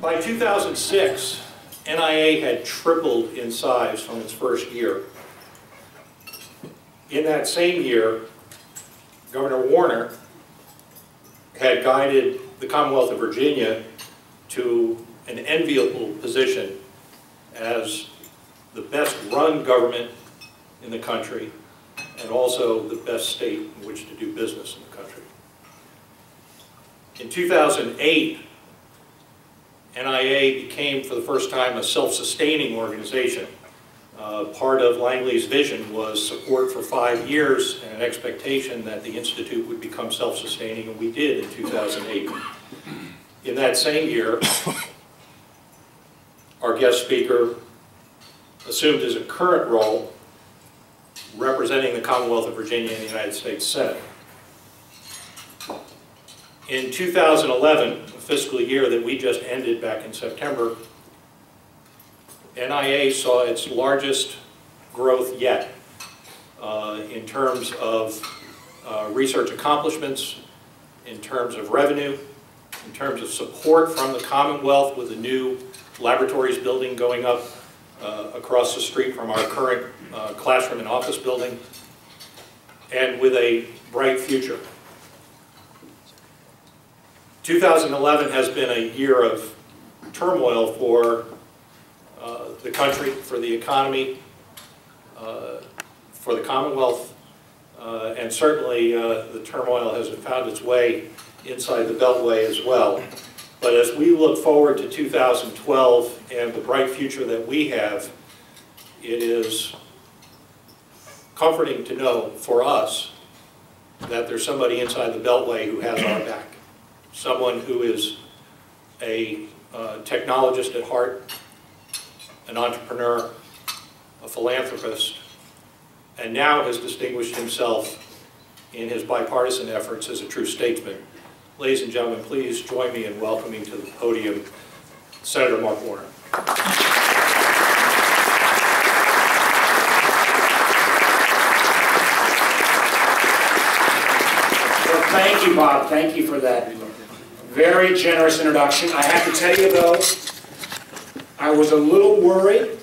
By 2006, NIA had tripled in size from its first year. In that same year, Governor Warner had guided the Commonwealth of Virginia to an enviable position as the best run government in the country and also the best state in which to do business in the country. In 2008, NIA became for the first time a self-sustaining organization. Part of Langley's vision was support for 5 years and an expectation that the Institute would become self-sustaining, and we did in 2008. In that same year, our guest speaker assumed his current role representing the Commonwealth of Virginia in the United States Senate. In 2011, the fiscal year that we just ended back in September, NIA saw its largest growth yet in terms of research accomplishments, in terms of revenue, in terms of support from the Commonwealth with a new laboratories building going up across the street from our current classroom and office building, and with a bright future. 2011 has been a year of turmoil for the country, for the economy, for the Commonwealth, and certainly the turmoil has found its way inside the Beltway as well. But as we look forward to 2012 and the bright future that we have, it is comforting to know for us that there's somebody inside the Beltway who has our back. Someone who is a technologist at heart, an entrepreneur, a philanthropist, and now has distinguished himself in his bipartisan efforts as a true statesman. Ladies and gentlemen, please join me in welcoming to the podium Senator Mark Warner. Well, thank you, Bob. Thank you for that very generous introduction. I have to tell you, though, I was a little worried.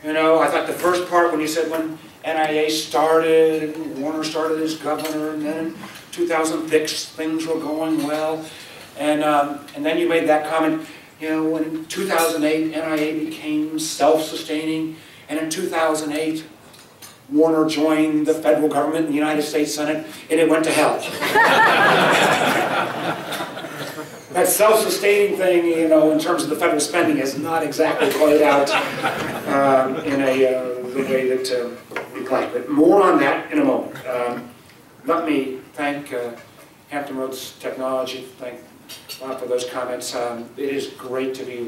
You know, I thought the first part when you said when NIA started, and Warner started as governor, and then in 2006 things were going well, and then you made that comment, you know, when in 2008 NIA became self-sustaining, and in 2008 Warner joined the federal government in the United States Senate, and it went to hell. That self-sustaining thing, you know, in terms of the federal spending, has not exactly played out in the way that we'd like. But more on that in a moment. Let me thank Hampton Roads Technology. Thank Bob for those comments. It is great to be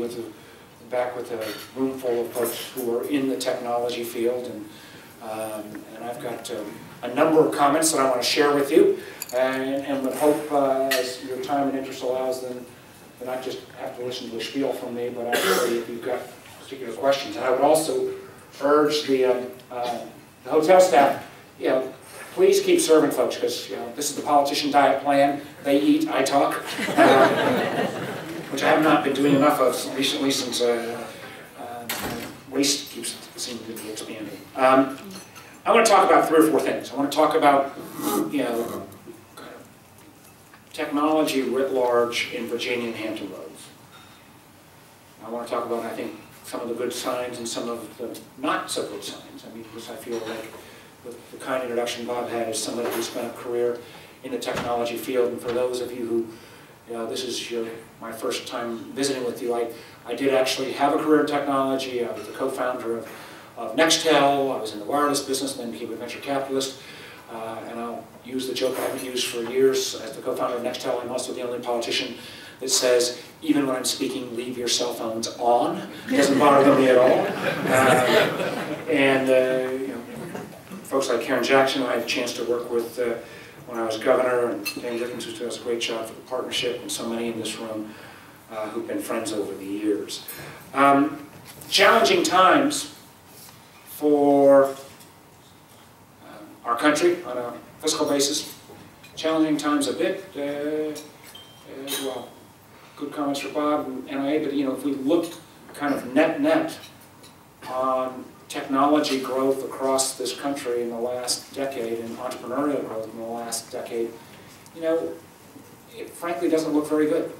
back with a room full of folks who are in the technology field, and I've got a number of comments that I want to share with you, and would hope, as your time and interest allows, then not just have to listen to a spiel from me, but actually if you've got particular questions. And I would also urge the hotel staff, you know, please keep serving folks, because, you know, this is the politician diet plan. They eat, I talk, which I have not been doing enough of recently, since waste keeps seeming to be expanding. I want to talk about 3 or 4 things. I want to talk about, you know, kind of technology writ large in Virginia and Hampton Roads. I want to talk about, I think, some of the good signs and some of the not so good signs. I mean, because I feel like the kind introduction Bob had is somebody who spent a career in the technology field. And for those of you who, you know, this is my first time visiting with you, I did actually have a career in technology. I was the co-founder of Nextel. I was in the wireless business and then became a venture capitalist. And I'll use the joke I've used for years as the co-founder of Nextel. I'm also the only politician that says, even when I'm speaking, leave your cell phones on. It doesn't bother me at all. You know, folks like Karen Jackson, I had a chance to work with when I was governor, and Dan Dickens, who does a great job for the partnership, and so many in this room who've been friends over the years. Challenging times for our country on a fiscal basis. Challenging times a bit as well. good comments for Bob and NIA, but if we look kind of net on technology growth across this country in the last decade and entrepreneurial growth in the last decade, it frankly doesn't look very good.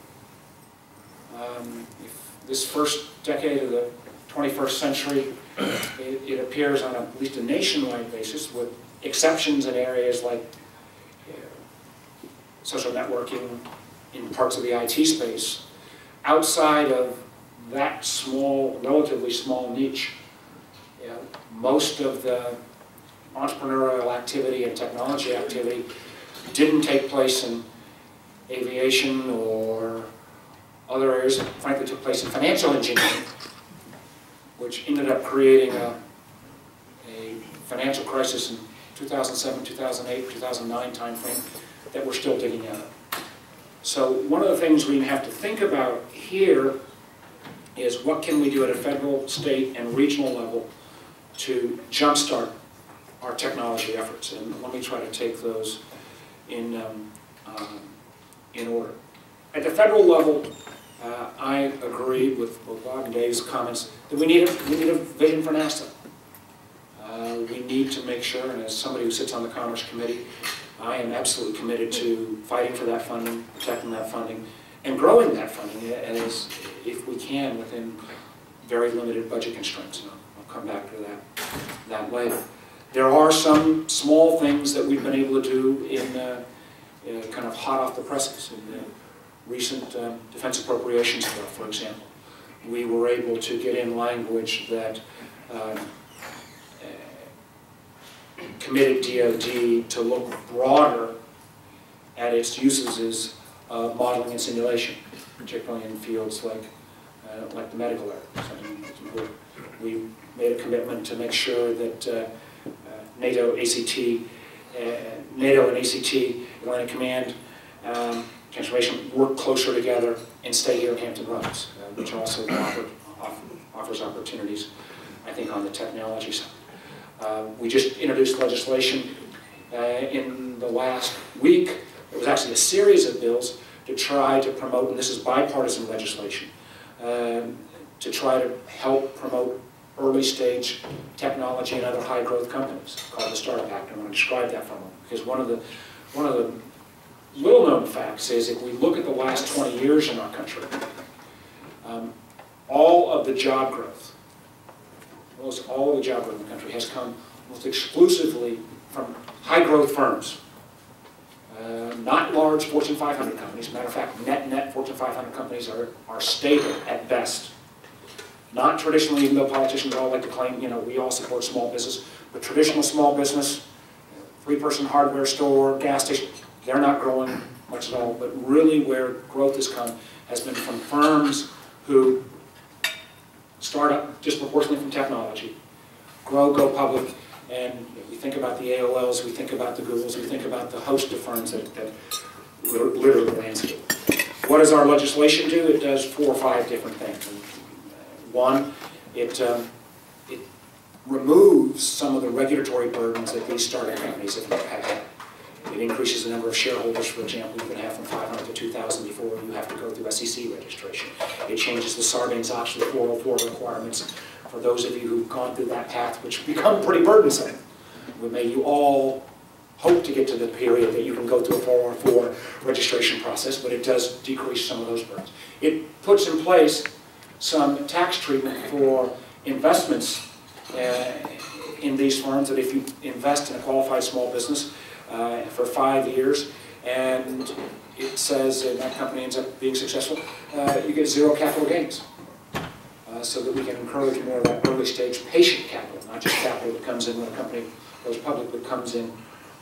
If this first decade of the 21st century, it appears on at least a nationwide basis, with exceptions in areas like social networking in parts of the IT space. Outside of that small, relatively small niche, most of the entrepreneurial activity and technology activity didn't take place in aviation or other areas. It frankly took place in financial engineering, which ended up creating a financial crisis in 2007, 2008, 2009 timeframe that we're still digging out of. So one of the things we have to think about here is what can we do at a federal, state, and regional level to jumpstart our technology efforts. And let me try to take those in order. At the federal level, I agree with Bob and Dave's comments that we need a vision for NASA. We need to make sure, and as somebody who sits on the Commerce Committee, I am absolutely committed to fighting for that funding, protecting that funding, and growing that funding as if we can within very limited budget constraints. And I'll come back to that later. There are some small things that we've been able to do in kind of hot off the presses. In the recent defense appropriations bill, for example, we were able to get in language that committed DoD to look broader at its uses of modeling and simulation, particularly in fields like the medical area. We made a commitment to make sure that NATO and ACT, Atlantic Command, Transformation work closer together and stay here in Hampton Roads, which also offers opportunities, I think, on the technology side. We just introduced legislation in the last week. It was actually a series of bills to try to promote, and this is bipartisan legislation, to try to help promote early stage technology and other high growth companies, called the Startup Act. I'm going to describe that for a moment, because one of the little known facts is if we look at the last 20 years in our country, all of the job growth, almost all of the job growth in the country has come almost exclusively from high growth firms. Not large Fortune 500 companies. Matter of fact, net Fortune 500 companies are stable at best. Not traditionally, even though politicians all like to claim, we all support small business, but traditional small business, 3-person hardware store, gas station, they're not growing much at all. But really where growth has come has been from firms who start up disproportionately from technology, go public, and we think about the AOLs, we think about the Googles, we think about the host of firms that litter the landscape. What does our legislation do? It does 4 or 5 different things. One, it removes some of the regulatory burdens that these startup companies have had. It increases the number of shareholders, for example. You can have from 500 to 2,000 before you have to go through SEC registration. It changes the Sarbanes-Oxley 404 requirements for those of you who've gone through that path, which become pretty burdensome. May you all hope to get to the period that you can go through a 404 registration process, but it does decrease some of those burdens. It puts in place some tax treatment for investments in these firms, that if you invest in a qualified small business for 5 years, and it says that that company ends up being successful, you get 0 capital gains. So that we can encourage more of that early stage patient capital, not just capital that comes in when a company goes public, but comes in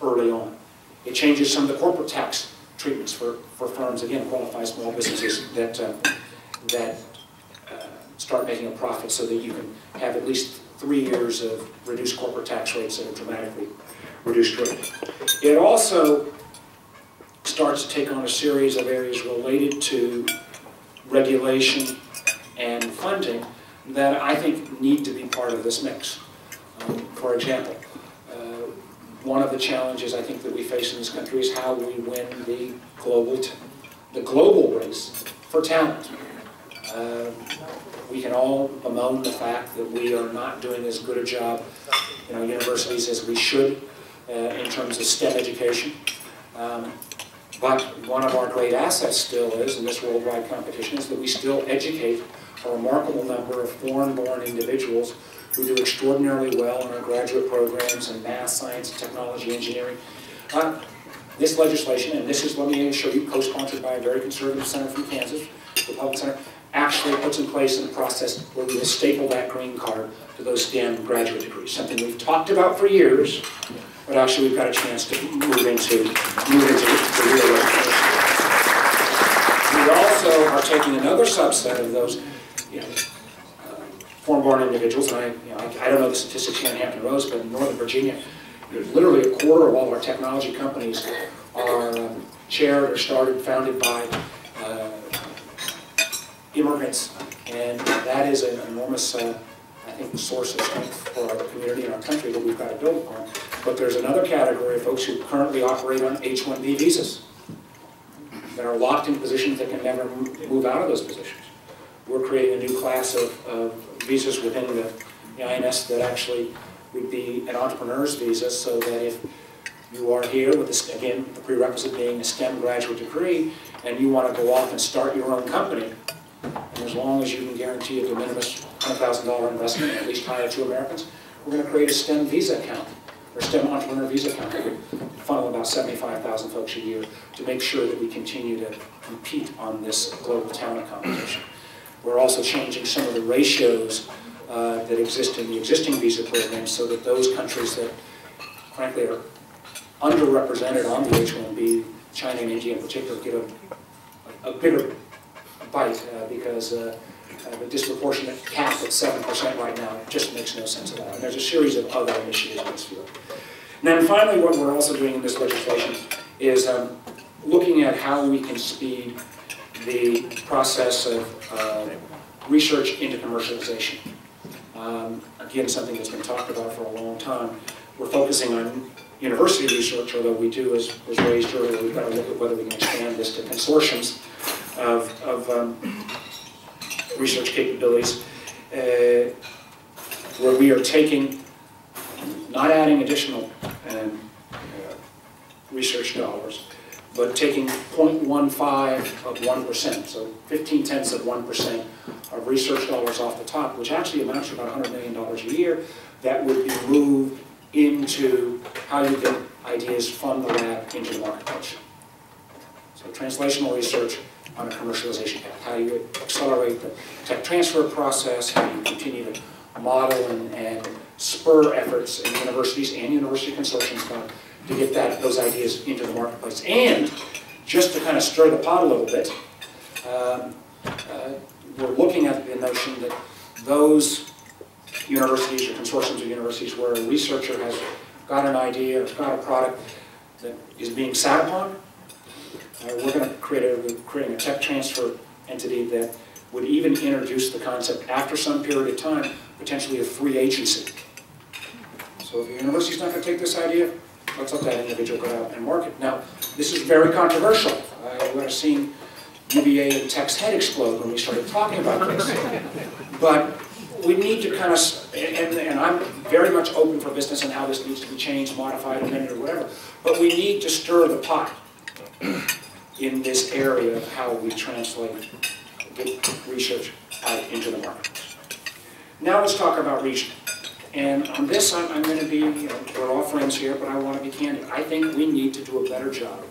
early on. It changes some of the corporate tax treatments for firms, again, qualified small businesses that start making a profit, so that you can have at least 3 years of reduced corporate tax rates at a dramatically reduced rate. It also starts to take on a series of areas related to regulation and funding that I think need to be part of this mix. For example, one of the challenges I think that we face in this country is how we win the global race for talent. We can all bemoan the fact that we are not doing as good a job in our universities as we should in terms of STEM education. But one of our great assets still is, in this worldwide competition, is that we still educate a remarkable number of foreign-born individuals who do extraordinarily well in our graduate programs in math, science, technology, engineering. This legislation, and this is, let me show you, co-sponsored by a very conservative senator from Kansas, Republican senator, actually puts in place a process where we will staple that green card to those STEM graduate degrees, something we've talked about for years, but actually we've got a chance to move into real legislation. We also are taking another subset of those, foreign-born individuals, and I don't know the statistics here in Hampton Roads, but in Northern Virginia, literally a quarter of all our technology companies are chaired or started, founded by immigrants, and that is an enormous, I think, source of strength for our community and our country that we've got to build upon. But there's another category of folks who currently operate on H-1B visas that are locked in positions that can never move out of those positions. We're creating a new class of visas within the INS that actually would be an entrepreneur's visa, so that if you are here with, this, again, the prerequisite being a STEM graduate degree, and you want to go off and start your own company, and as long as you can guarantee a de minimis $100,000 investment, at least hire 2 Americans, we're going to create a STEM visa account, or STEM entrepreneur visa account that would funnel about 75,000 folks a year to make sure that we continue to compete on this global talent competition. We're also changing some of the ratios that exist in the existing visa programs so that those countries that, frankly, are underrepresented on the H-1B, China and India in particular, get a bigger bite because the disproportionate cap at 7% right now just makes no sense at all. And there's a series of other initiatives in this field. And then finally, what we're also doing in this legislation is looking at how we can speed the process of research into commercialization. Again, something that's been talked about for a long time. We're focusing on university research, although we do, as was raised earlier, we've got to look at whether we can expand this to consortiums of research capabilities, where we are taking, not adding additional research dollars, but taking 0.15 of 1%, so 0.15 of 1% of research dollars off the top, which actually amounts to about $100 million a year, that would be moved into how you get ideas from the lab into the marketplace. So translational research on a commercialization path, how you accelerate the tech transfer process, how you continue to model and spur efforts in universities and university consortiums to get those ideas into the marketplace. And just to kind of stir the pot a little bit, we're looking at the notion that those universities or consortiums of universities where a researcher has got an idea, has got a product that is being sat upon, we're going to creating a tech transfer entity that would even introduce the concept after some period of time, potentially a free agency. So if the university's not going to take this idea, let's let that individual go out and market. Now, this is very controversial. I would have seen UVA and Tech's head explode when we started talking about this. But we need to kind of, and I'm very much open for business and how this needs to be changed, modified, amended, or whatever, but we need to stir the pot in this area of how we translate, get research out into the marketplace. Now let's talk about region. And on this, I'm going to be, we're all friends here, but I want to be candid. I think we need to do a better job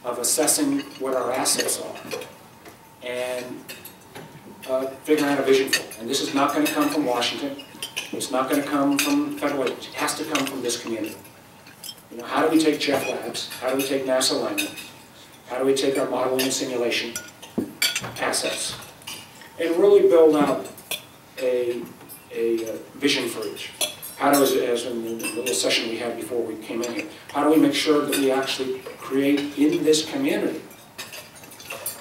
of assessing what our assets are and figuring out a vision for it. And this is not going to come from Washington. It's not going to come from federal agencies. It has to come from this community. How do we take Jeff Labs? How do we take NASA Lyman? How do we take our modeling and simulation assets and really build out a vision for each? How do, as in the little session we had before we came in here, how do we make sure that we actually create in this community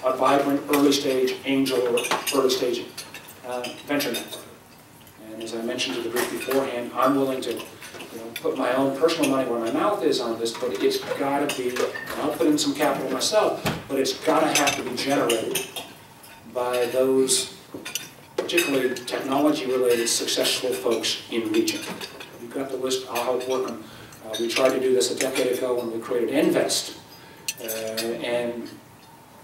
a vibrant early stage angel or early stage venture network? And as I mentioned to the group beforehand, I'm willing to put my own personal money where my mouth is on this, but it's got to be, and I'll put in some capital myself, but it's got to have to be generated by those particularly technology-related successful folks in region. You've got the list, I'll help work on. We tried to do this a decade ago when we created Invest, and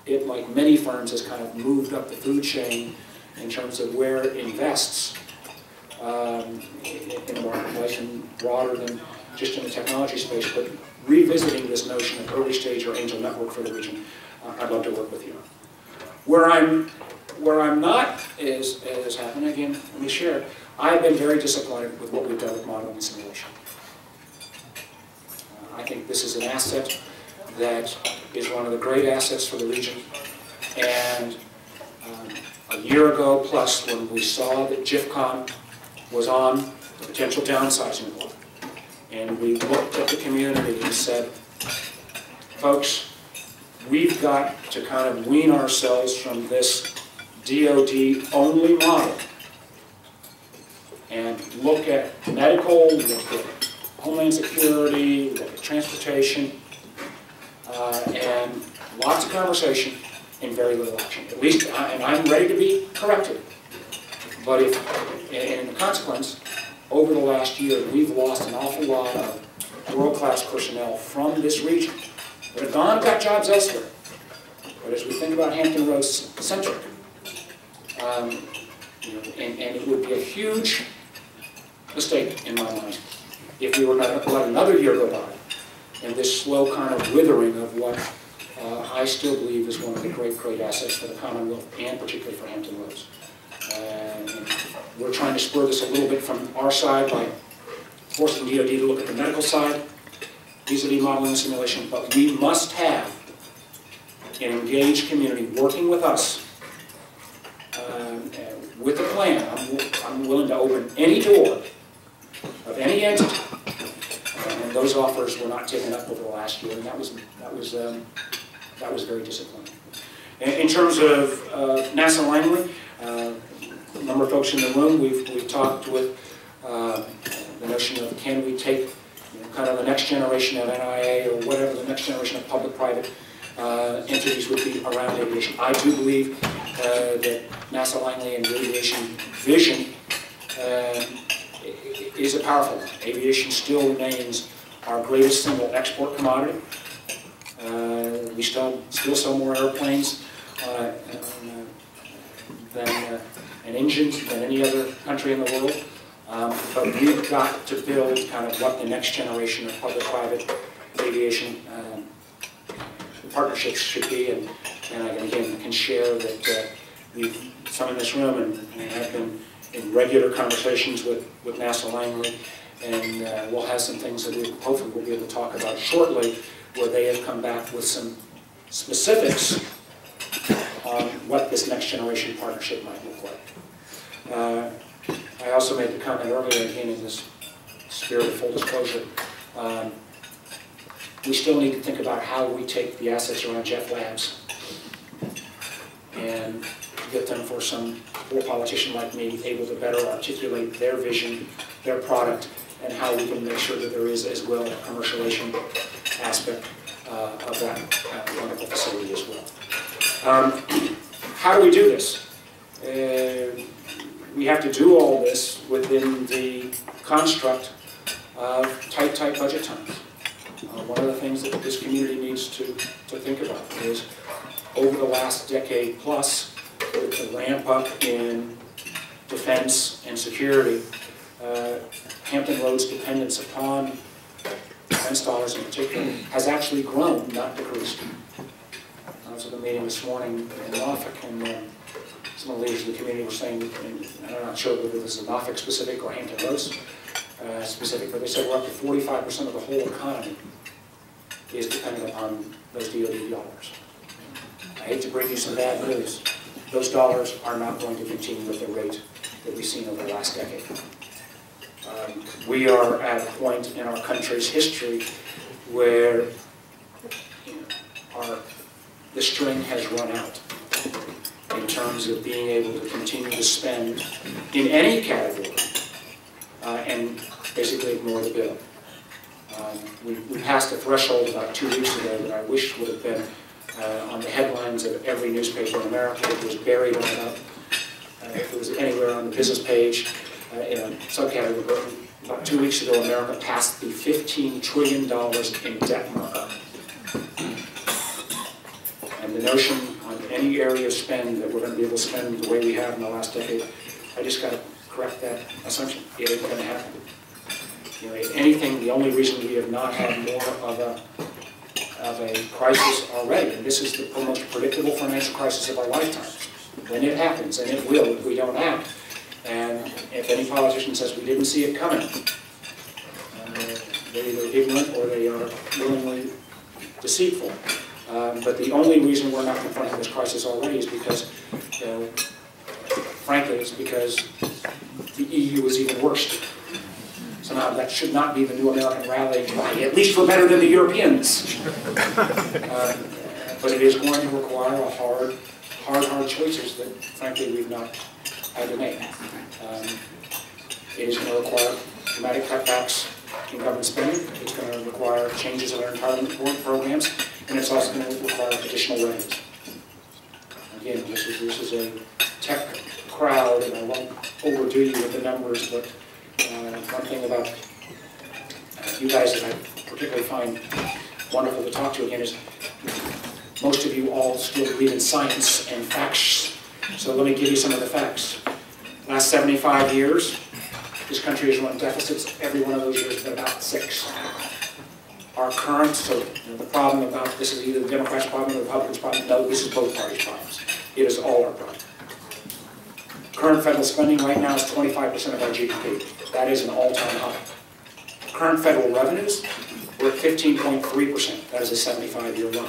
it, like many firms, has kind of moved up the food chain in terms of where it invests in the marketplace, and broader than just in the technology space, but revisiting this notion of early stage or angel network for the region. I'd love to work with you. Where I'm not is happening, again, let me share, I've been very disappointed with what we've done with modeling and simulation. I think this is an asset that is one of the great assets for the region. And a year ago plus, when we saw that GIFCON was on the potential downsizing block, and we looked at the community and said, folks, we've got to kind of wean ourselves from this DoD-only model and look at medical, look at Homeland Security, look at transportation, and lots of conversation and very little action. At least, and I'm ready to be corrected. But in the consequence, over the last year, we've lost an awful lot of world-class personnel from this region that have gone and got jobs elsewhere. But as we think about Hampton Roads centric, and it would be a huge mistake in my mind if we were going to let another year go by and this slow kind of withering of what I still believe is one of the great assets for the Commonwealth and particularly for Hampton Roads. And we're trying to spur this a little bit from our side by forcing DoD to look at the medical side, vis-a-vis modeling and simulation, but we must have an engaged community working with us with a plan. I'm willing to open any door of any entity, and those offers were not taken up over the last year, and that was very disappointing. In terms of NASA Langley, a number of folks in the room, we've talked with the notion of can we take kind of the next generation of NIA or whatever the next generation of public-private entities would be around aviation. I do believe that NASA Langley and the aviation vision is a powerful one. Aviation still remains our greatest single export commodity. We still sell more airplanes and engines than any other country in the world. But we've got to build kind of what the next generation of public-private aviation partnerships should be. And I again can share that some in this room and have been in regular conversations with NASA Langley, and we'll have some things that we hopefully will be able to talk about shortly, where they have come back with some specifics on what this next generation partnership might look like. I also made the comment earlier, again in this spirit of full disclosure, we still need to think about how we take the assets around Jeff Labs and get them for a politician like me able to better articulate their vision, their product, and how we can make sure that there is as well a commercialization aspect of that wonderful facility as well. How do we do this? We have to do all this within the construct of tight budget times. One of the things that this community needs to think about is over the last decade plus, with the ramp up in defense and security, Hampton Roads' dependence upon defense dollars in particular has actually grown, not decreased. I was at a meeting this morning in Norfolk, and some of the leaders of the community were saying, and I'm not sure whether this is Norfolk specific or Hampton Roads specific, but they said we're up to 45% of the whole economy is dependent upon those DoD dollars. I hate to bring you some bad news. Those dollars are not going to continue at the rate that we've seen over the last decade. We are at a point in our country's history where the string has run out in terms of being able to continue to spend in any category and basically ignore the bill. We passed a threshold about 2 weeks ago that I wish would have been on the headlines of every newspaper in America. It was buried on if it was anywhere on the business page in a subcategory. About 2 weeks ago, America passed the $15 trillion in debt marker. And the notion on any area of spend that we're going to be able to spend the way we have in the last decade, I just got to correct that assumption. It ain't going to happen. You know, if anything, the only reason we have not had more of a crisis already, and this is the most predictable financial crisis of our lifetimes, when it happens, and it will if we don't act. And if any politician says we didn't see it coming, they're either ignorant or they are willingly deceitful. But the only reason we're not confronting this crisis already is because, frankly, it's because the EU is even worse. So now that should not be the new American rallying cry. At least we're better than the Europeans. But it is going to require a hard choices that, frankly, we've not had to make. It is going to require dramatic cutbacks in government spending. It's going to require changes in our entitlement programs, and it's also going to require additional revenues. Again, this is a tech crowd, and I won't overdo you with the numbers, but one thing about you guys that I particularly find wonderful to talk to again is most of you all still believe in science and facts. So let me give you some of the facts. Last 75 years, this country has run deficits. Every one of those years has been about 6. Our current, so the problem about this is either the Democrats' problem or the Republicans' problem. No, this is both parties' problems. It is all our problem. Current federal spending right now is 25% of our GDP. That is an all-time high. Current federal revenues, we're at 15.3%. That is a 75-year low.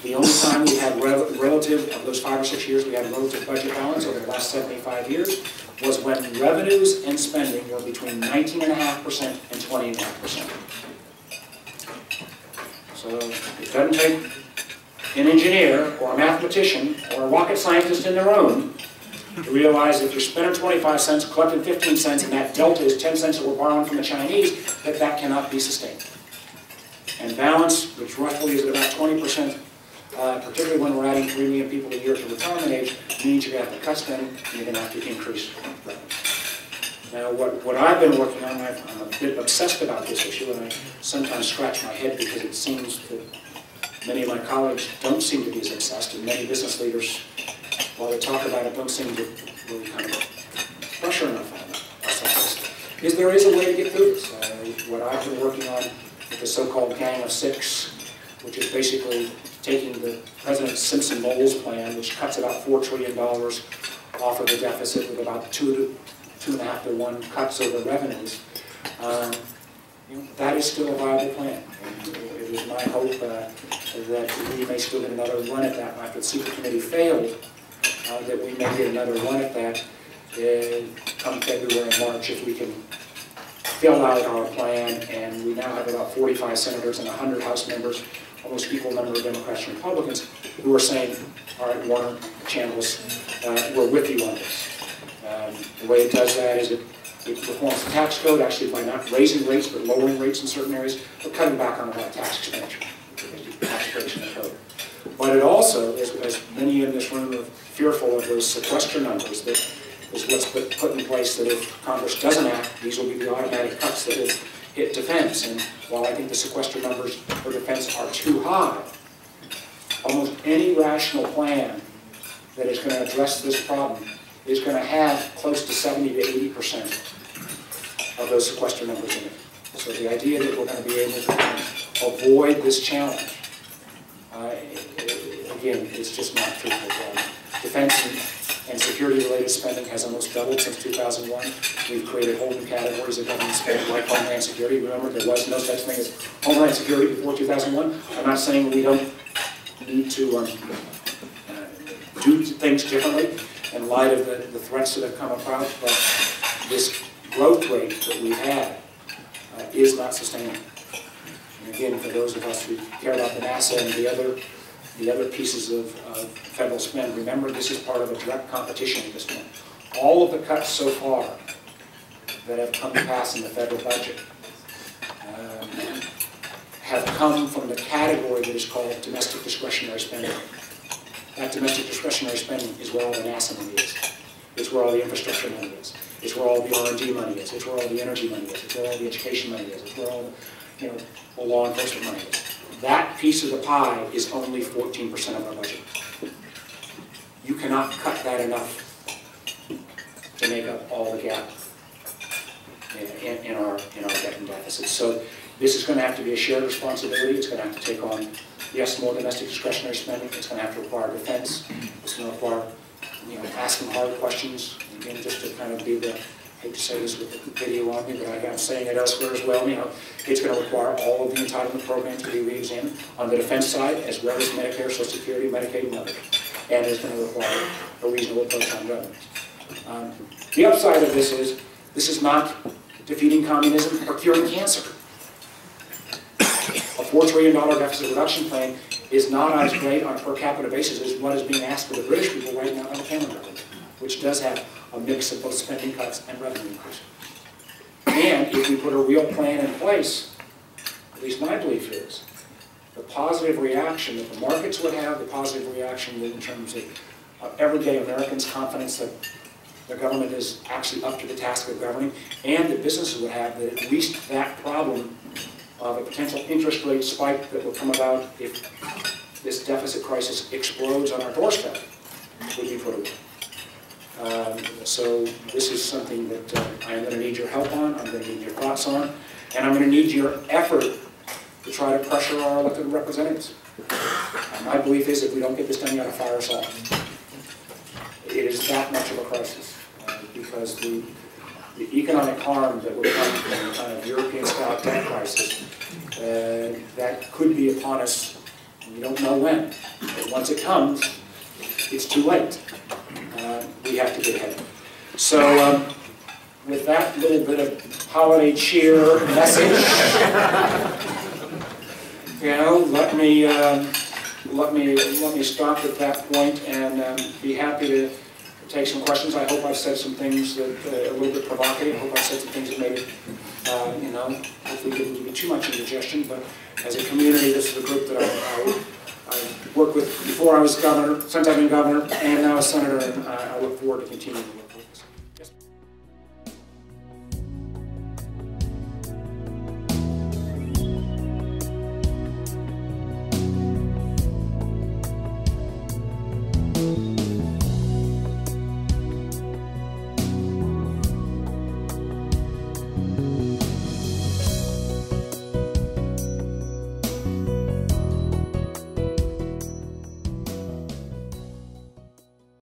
The only time we had relative, of those 5 or 6 years, we had relative budget balance over the last 75 years was when revenues and spending were between 19.5% and 20.5%. So it doesn't take an engineer or a mathematician or a rocket scientist in their own to realize if you're spending 25 cents, collecting 15 cents, and that delta is 10 cents that we're borrowing from the Chinese, that cannot be sustained. And balance, which roughly is at about 20%, particularly when we're adding 3 million people a year to retirement age, means you're going to have to cut spending and you're going to have to increase revenue. Now, what I've been working on, I'm a bit obsessed about this issue, and I sometimes scratch my head because it seems that many of my colleagues don't seem to be as obsessed, and many business leaders, while they talk about it, don't seem to really kind of pressure enough on us. Is there is a way to get through this. What I've been working on with the so-called Gang of Six, which is basically taking the President Simpson-Bowles plan, which cuts about $4 trillion off of the deficit with about 2.5 to 1 cuts over revenues. That is still a viable plan. And it is my hope that we may still get another run at that. After the Secret Committee failed, that we may get another run at that come February and March if we can fill out our plan. And we now have about 45 senators and 100 House members, almost equal number of Democrats and Republicans, who are saying, all right, Warner, channels, we're with you on this. The way it does that is it reforms the tax code, actually by not raising rates, but lowering rates in certain areas, but cutting back on a lot of tax expenditure, tax breaks in the code. But it also, as many in this room are fearful of those sequester numbers, that is what's put in place that if Congress doesn't act, these will be the automatic cuts that will hit defense. And while I think the sequester numbers for defense are too high, almost any rational plan that is going to address this problem is going to have close to 70 to 80% of those sequester numbers in it. So the idea that we're going to be able to avoid this challenge, again, it's just not truthful. Defense and security-related spending has almost doubled since 2001. We've created whole new categories of government spending, like Homeland Security. Remember, there was no such thing as Homeland Security before 2001. I'm not saying we don't need to do things differently in light of the threats that have come about, but this growth rate that we've had is not sustainable. And again, for those of us who care about the NASA and the other pieces of federal spend, remember this is part of a direct competition at this point. All of the cuts so far that have come to pass in the federal budget have come from the category that is called domestic discretionary spending. That domestic discretionary spending is where all the NASA money is. It's where all the infrastructure money is. It's where all the R&D money is. It's where all the energy money is. It's where all the education money is. It's where all the, the law enforcement money is. That piece of the pie is only 14% of our budget. You cannot cut that enough to make up all the gap in our debt and deficit. So this is going to have to be a shared responsibility. It's going to have to take on, yes, more domestic discretionary spending. It's going to have to require defense. It's going to require, asking hard questions. Again, just to kind of be the, I hate to say this with the video on me, but I'm saying it elsewhere as well. It's going to require all of the entitlement programs to be re-examined on the defense side, as well as Medicare, Social Security, Medicaid, and others. And it's going to require a reasonable approach on revenues. The upside of this is not defeating communism or curing cancer. A $4 trillion deficit reduction plan is not as great on a per capita basis as what is being asked for the British people right now by the Cameron government, which does have a mix of both spending cuts and revenue increase. And if we put a real plan in place, at least my belief is, the positive reaction that the markets would have, the positive reaction in terms of everyday Americans' confidence that the government is actually up to the task of governing, and the businesses would have, that at least that problem of a potential interest rate spike that will come about if this deficit crisis explodes on our doorstep would be put away. So this is something that I am going to need your help on, I'm going to need your thoughts on, and I'm going to need your effort to try to pressure our elected representatives. My belief is if we don't get this done, you got to fire us all. It is that much of a crisis, because the economic harm that would come from the kind of European-style debt crisis that could be upon us, we don't know when. But once it comes, it's too late. We have to get ahead. So with that little bit of holiday cheer message, let me stop at that point and be happy to take some questions. I hope I've said some things that are a little bit provocative. I hope I've said some things that made it, hopefully didn't give too much indigestion. But as a community, this is a group that I worked with before I was governor, since I've been governor, and now as senator, and I look forward to continuing to work with this.